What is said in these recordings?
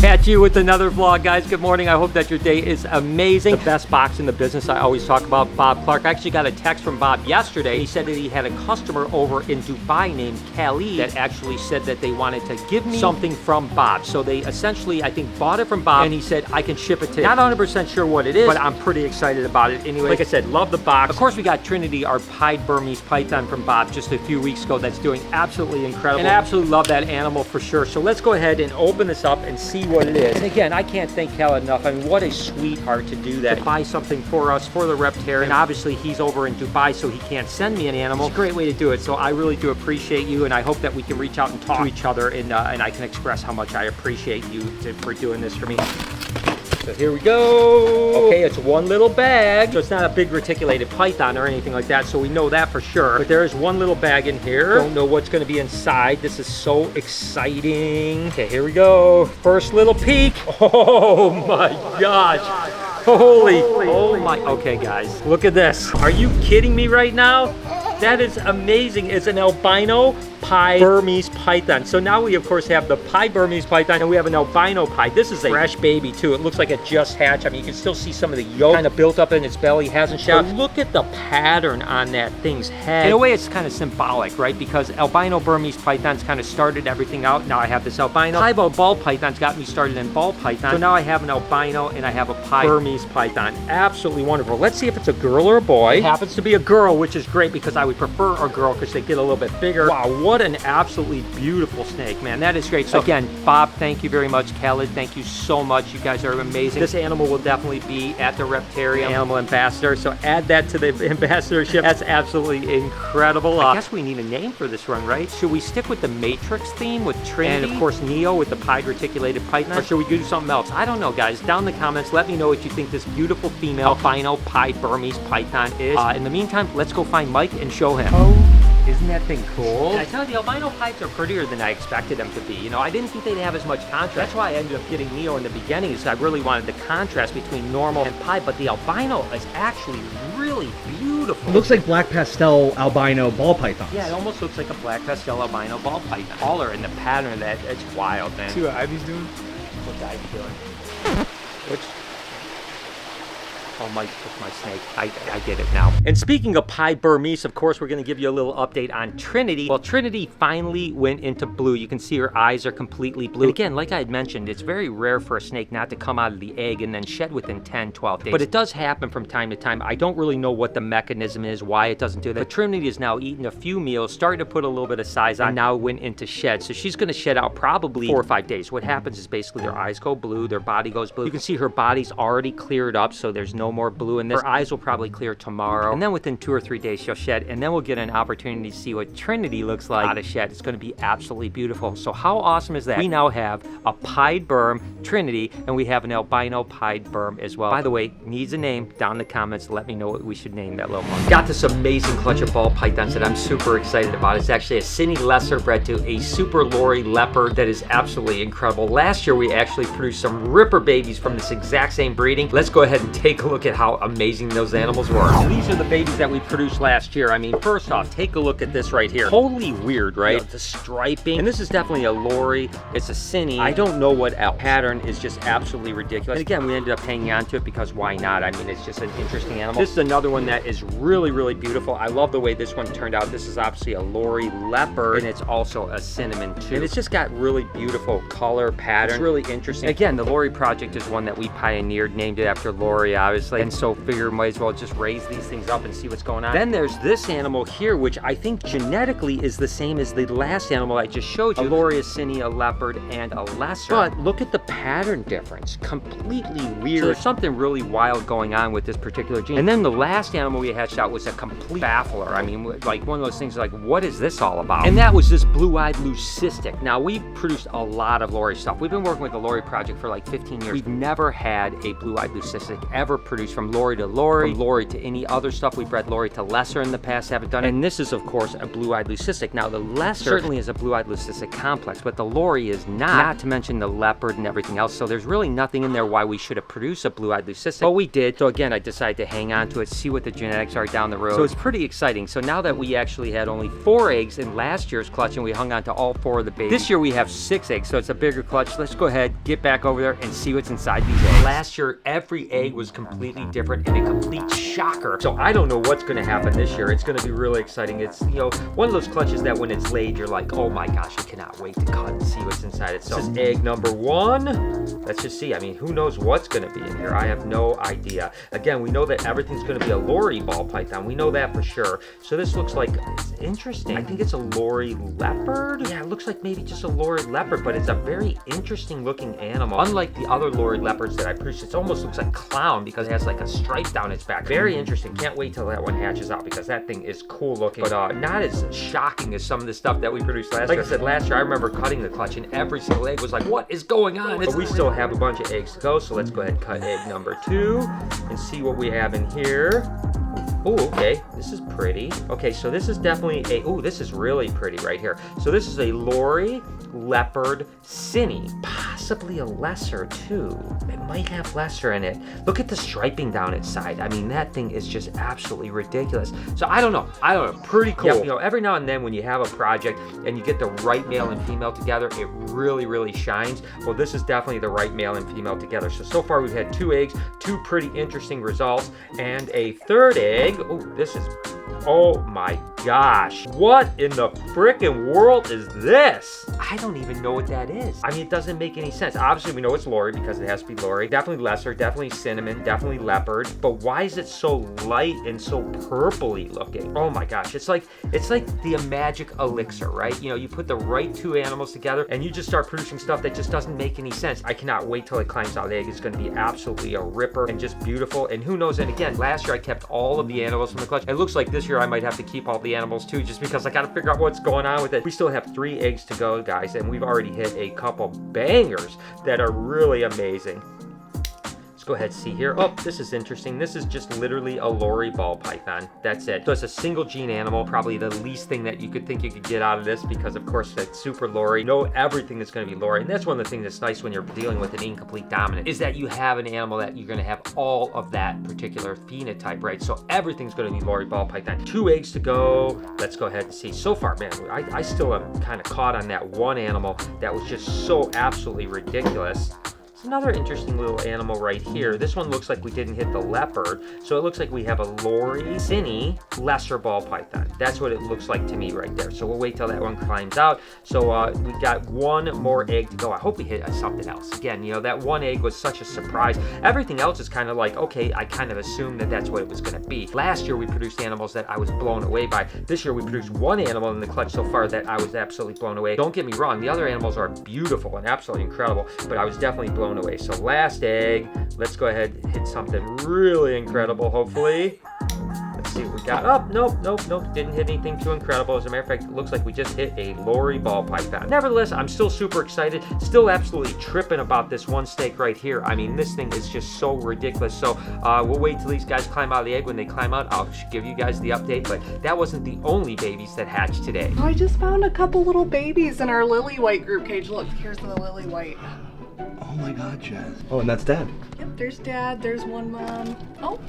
at you with another vlog, guys. Good morning. I hope that your day is amazing. The best box in the business. I always talk about Bob Clark. I actually got a text from Bob yesterday. He said that he had a customer over in Dubai named Khalid that actually said that they wanted to give me something from Bob. So they essentially, I think, bought it from Bob, and he said I can ship it to you. Not 100% sure what it is, but I'm pretty excited about it. Anyway, like I said, love the box. Of course, we got Trinity, our pied Burmese python from Bob just a few weeks ago. That's doing absolutely incredible. And I absolutely love that animal for sure. So let's go ahead and open this up and see what it is. And again, I can't thank Khalid enough. I mean, what a sweetheart to do that. To buy something for us, for the Reptarium. And obviously, he's over in Dubai, so he can't send me an animal. It's a great way to do it. So I really do appreciate you, and I hope that we can reach out and talk to each other, and I can express how much I appreciate you for doing this for me. So here we go. Okay, it's one little bag. So it's not a big reticulated python or anything like that, so we know that for sure. But there is one little bag in here. Don't know what's going to be inside. This is so exciting. Okay, here we go. First little peek. Oh my gosh. Holy, oh my. Okay, guys, look at this. Are you kidding me right now? That is amazing. It's an albino pied Burmese python. So now we, of course, have the pied Burmese python, and we have an albino pied. This is a fresh baby, too. It looks like it just hatched. I mean, you can still see some of the yolk kind of built up in its belly. Hasn't shed. But look at the pattern on that thing's head. In a way, it's kind of symbolic, right? Because albino Burmese pythons kind of started everything out. Now I have this albino. Piebald ball pythons got me started in ball python. So now I have an albino, and I have a pied Burmese python. Absolutely wonderful. Let's see if it's a girl or a boy. It happens to be a girl, which is great because I would prefer a girl because they get a little bit bigger. Wow, what an absolutely beautiful snake, man. That is great. So again, Bob, thank you very much. Khalid, thank you so much. You guys are amazing. This animal will definitely be at the Reptarium Animal Ambassador, so add that to the ambassadorship. That's absolutely incredible. I guess we need a name for this one, right? Should we stick with the Matrix theme with Trinity? And of course, Neo with the pied reticulated python? Or should we do something else? I don't know, guys. Down in the comments, let me know what you think this beautiful female albino pied Burmese python is. In the meantime, let's go find Mike and show him. Oh, isn't that thing cool? I tell you, the albino pieds are prettier than I expected them to be. You know, I didn't think they'd have as much contrast. That's why I ended up getting Neo in the beginning, is I really wanted the contrast between normal and pied, but the albino is actually really beautiful. It looks like black pastel albino ball pythons. Yeah, it almost looks like a black pastel albino ball python. Color and the pattern of that, it's wild, man. See what Ivy's doing? What's Ivy doing? Which? Oh, Mike took my snake. I get it now. And speaking of pied Burmese, of course, we're going to give you a little update on Trinity. Well, Trinity finally went into blue. You can see her eyes are completely blue. And again, like I had mentioned, it's very rare for a snake not to come out of the egg and then shed within 10, 12 days. But it does happen from time to time. I don't really know what the mechanism is, why it doesn't do that. But Trinity is now eating a few meals, starting to put a little bit of size on, and now went into shed. So she's going to shed out probably 4 or 5 days. What happens is basically their eyes go blue, their body goes blue. You can see her body's already cleared up, so there's no more blue in this. Her eyes will probably clear tomorrow, and then within 2 or 3 days she'll shed, and then we'll get an opportunity to see what Trinity looks like out of shed. It's going to be absolutely beautiful. So how awesome is that? We now have a pied Burm, Trinity, and we have an albino pied Burm as well. By the way, needs a name. Down in the comments, let me know what we should name that little one. Got this amazing clutch of ball pythons that I'm super excited about. It's actually a Cine Lesser bred to a super lorry leopard that is absolutely incredible. Last year we actually produced some ripper babies from this exact same breeding. Let's go ahead and take a look at how amazing those animals were. So these are the babies that we produced last year. I mean, first off, take a look at this right here. Totally weird, right? You know, the striping. And this is definitely a lorry. It's a Cine. I don't know what else. Pattern is just absolutely ridiculous. And again, we ended up hanging on to it because why not? I mean, it's just an interesting animal. This is another one that is really, really beautiful. I love the way this one turned out. This is obviously a lorry leopard, and it's also a cinnamon too. And it's just got really beautiful color pattern. It's really interesting. Again, the Lori project is one that we pioneered, named it after Lori, obviously. And so figure might as well just raise these things up and see what's going on. Then there's this animal here, which I think genetically is the same as the last animal I just showed you. A lorry, a Cine, a leopard, and a lesser. But look at the pattern difference. Completely weird. So there's something really wild going on with this particular gene. And then the last animal we hatched out was a complete baffler. I mean, like one of those things like, what is this all about? And that was this blue-eyed leucistic. Now, we've produced a lot of lorry stuff. We've been working with the Lori project for like 15 years. We've never had a blue-eyed leucistic ever produce from lorry to lorry, from lorry to any other stuff. We bred lorry to lesser in the past, haven't done it. And this is, of course, a blue-eyed leucistic. Now, the lesser certainly is a blue-eyed leucistic complex, but the lorry is not to mention the leopard and everything else. So there's really nothing in there why we should have produced a blue-eyed leucistic, but we did. So again, I decided to hang on to it, see what the genetics are down the road. So it's pretty exciting. So now that we actually had only 4 eggs in last year's clutch and we hung on to all 4 of the babies, this year we have 6 eggs, so it's a bigger clutch. Let's go ahead, get back over there and see what's inside these eggs. Last year, every egg was completely different and a complete shocker. So I don't know what's gonna happen this year. It's gonna be really exciting. It's, you know, one of those clutches that when it's laid, you're like, oh my gosh, I cannot wait to cut and see what's inside it. So this is egg number 1. Let's just see. I mean, who knows what's gonna be in here? I have no idea. Again, we know that everything's gonna be a lorry ball python. We know that for sure. So this looks like, it's interesting. I think it's a lorry leopard. Yeah, it looks like maybe just a lorry leopard, but it's a very interesting looking animal. Unlike the other lorry leopards that I produced, it almost looks like clown because it has like a stripe down its back. Very interesting. Can't wait till that one hatches out because that thing is cool looking, but not as shocking as some of the stuff that we produced last year. Like I said, last year I remember cutting the clutch and every single egg was like, what is going on? But we still have a bunch of eggs to go, so let's go ahead and cut egg number 2 and see what we have in here. Oh, okay, this is pretty. Okay, so this is definitely a, oh, this is really pretty right here. So this is a lorry leopard cine, possibly a lesser too. It might have lesser in it. Look at the striping down its side. I mean, that thing is just absolutely ridiculous. So I don't know, pretty cool. Yep, you know, every now and then when you have a project and you get the right male and female together, it really, really shines. Well, this is definitely the right male and female together. So far we've had 2 eggs, 2 pretty interesting results, and a 3rd egg. Oh, this is, oh my gosh. What in the frickin' world is this? I don't even know what that is. I mean, it doesn't make any sense. Obviously, we know it's lorry because it has to be lorry. Definitely lesser, definitely cinnamon, definitely leopard. But why is it so light and so purpley looking? Oh my gosh, it's like the magic elixir, right? You know, you put the right 2 animals together and you just start producing stuff that just doesn't make any sense. I cannot wait till it climbs out of the egg. It's gonna be absolutely a ripper and just beautiful. And who knows, and again, last year I kept all of the animals from the clutch. It looks like this year I might have to keep all the animals too, just because I gotta figure out what's going on with it. We still have 3 eggs to go, guys, and we've already hit a couple bangers that are really amazing. Go ahead, see here. Oh, this is interesting. This is just literally a lorry ball python. That's it. So it's a single gene animal, probably the least thing that you could think you could get out of this because of course that's super lorry. No, everything is going to be lorry. And that's one of the things that's nice when you're dealing with an incomplete dominant is that you have an animal that you're going to have all of that particular phenotype, right? So everything's going to be lorry ball python. 2 eggs to go. Let's go ahead and see. So far, man, I still am kind of caught on that one animal that was just so absolutely ridiculous. It's another interesting little animal right here. This one looks like we didn't hit the leopard, so it looks like we have a lorry cine lesser ball python. That's what it looks like to me right there. So we'll wait till that one climbs out. So we got 1 more egg to go. I hope we hit something else. Again, you know, that 1 egg was such a surprise. Everything else is kind of like, okay, I kind of assumed that that's what it was going to be. Last year we produced animals that I was blown away by. This year we produced 1 animal in the clutch so far that I was absolutely blown away. Don't get me wrong, the other animals are beautiful and absolutely incredible, but I was definitely blown away. So last egg, let's go ahead and hit something really incredible, hopefully. Let's see what we got. Oh, nope. Didn't hit anything too incredible. As a matter of fact, it looks like we just hit a lorry ball python. Nevertheless, I'm still super excited. Still absolutely tripping about this one steak right here. I mean, this thing is just so ridiculous. So we'll wait till these guys climb out of the egg. When they climb out, I'll give you guys the update. But that wasn't the only babies that hatched today. I just found a couple little babies in our lily white group cage. Look, here's the lily white. Oh my God, Jess. Oh, and that's Dad. Yep, there's Dad, there's one mom. Oh,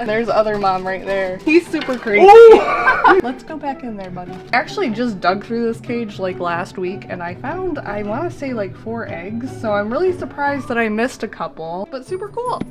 there's other mom right there. He's super crazy. Oh! Let's go back in there, buddy. I actually just dug through this cage like last week and I found, I want to say like 4 eggs. So I'm really surprised that I missed a couple, but super cool.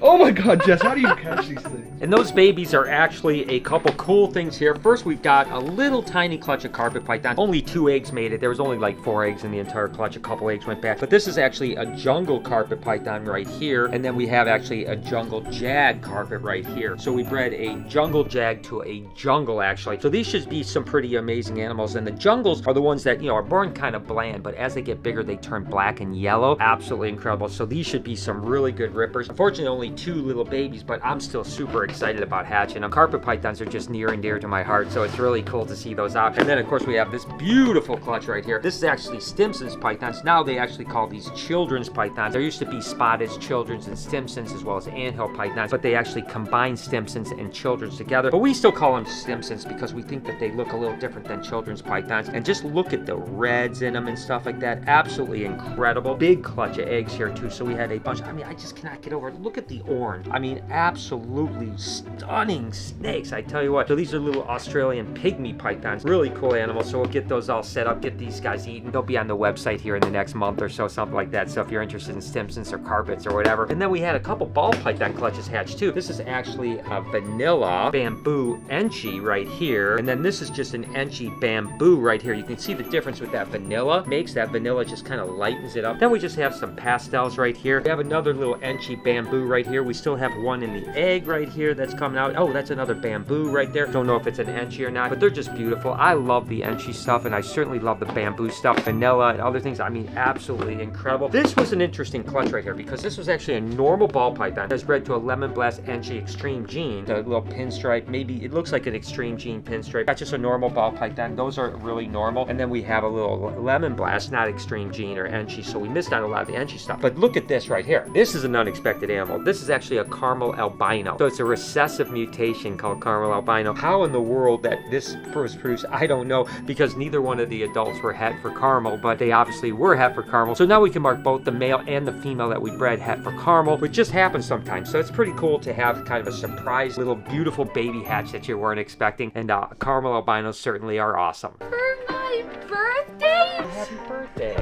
Oh my God, Jess, how do you catch these things? And those babies are actually a couple cool things here. First, we've got a little tiny clutch of carpet python. Only 2 eggs made it. There was only like 4 eggs in the entire clutch. A couple eggs went back. But this is actually a jungle carpet python right here. And then we have actually a jungle jag carpet right here. So we bred a jungle jag to a jungle actually. So these should be some pretty amazing animals. And the jungles are the ones that, you know, are born kind of bland, but as they get bigger, they turn black and yellow. Absolutely incredible. So these should be some really good rippers. Unfortunately, only 2 little babies, but I'm still super excited about hatching them. Carpet pythons are just near and dear to my heart, so it's really cool to see those out. And then, of course, we have this beautiful clutch right here. This is actually Stimson Stimson's pythons. Now they actually call these children's pythons. There used to be spotted children's and Stimson's as well as anthill pythons, but they actually combine Stimson's and children's together. But we still call them Stimson's because we think that they look a little different than children's pythons. And just look at the reds in them and stuff like that. Absolutely incredible. Big clutch of eggs here too. So we had a bunch. I mean, I just cannot get over it. Look at the orange. I mean, absolutely stunning snakes. I tell you what. So these are little Australian pygmy pythons. Really cool animals. So we'll get those all set up, get these guys eaten. They'll be on the website here in the next month or so, something like that. So if you're interested in Stimson's or carpets or whatever. And then we had a couple ball python clutches hatched too. This is actually a vanilla bamboo enchi right here. And then this is just an enchi bamboo right here. You can see the difference with that vanilla. Makes that vanilla just kind of lightens it up. Then we just have some pastels right here. We have another little enchi bamboo right here. We still have one in the egg right here that's coming out. Oh, that's another bamboo right there. Don't know if it's an enchi or not, but they're just beautiful. I love the enchi stuff, and I certainly love the bamboo stuff, vanilla and other things. I mean, absolutely incredible. This was an interesting clutch right here because this was actually a normal ball python that's bred to a lemon blast enchi extreme gene. The little pinstripe, maybe it looks like an extreme gene pinstripe. That's just a normal ball python. Those are really normal. And then we have a little lemon blast, not extreme gene or enchi, so we missed out a lot of the enchi stuff. But look at this right here. This is an unexpected animal. This is actually a caramel albino. So it's a recessive mutation called caramel albino. How in the world that this was produced, I don't know, because neither one of the adults were het for caramel, but they obviously were het for caramel. So now we can mark both the male and the female that we bred het for caramel, which just happens sometimes. So it's pretty cool to have kind of a surprise little beautiful baby hatch that you weren't expecting. And caramel albinos certainly are awesome. For my birthday? Happy birthday.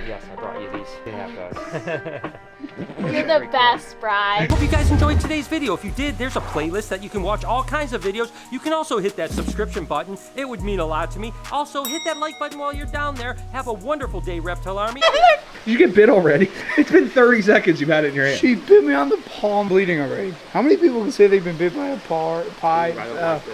Yes, I brought you these. You have those. You're the best, Bri. Hope you guys enjoyed today's video. If you did, there's a playlist that you can watch all kinds of videos. You can also hit that subscription button. It would mean a lot to me. Also, hit that like button while you're down there. Have a wonderful day, Reptile Army. Did you get bit already? It's been 30 seconds you've had it in your hand. She bit me on the palm, bleeding already. How many people can say they've been bit by a pie?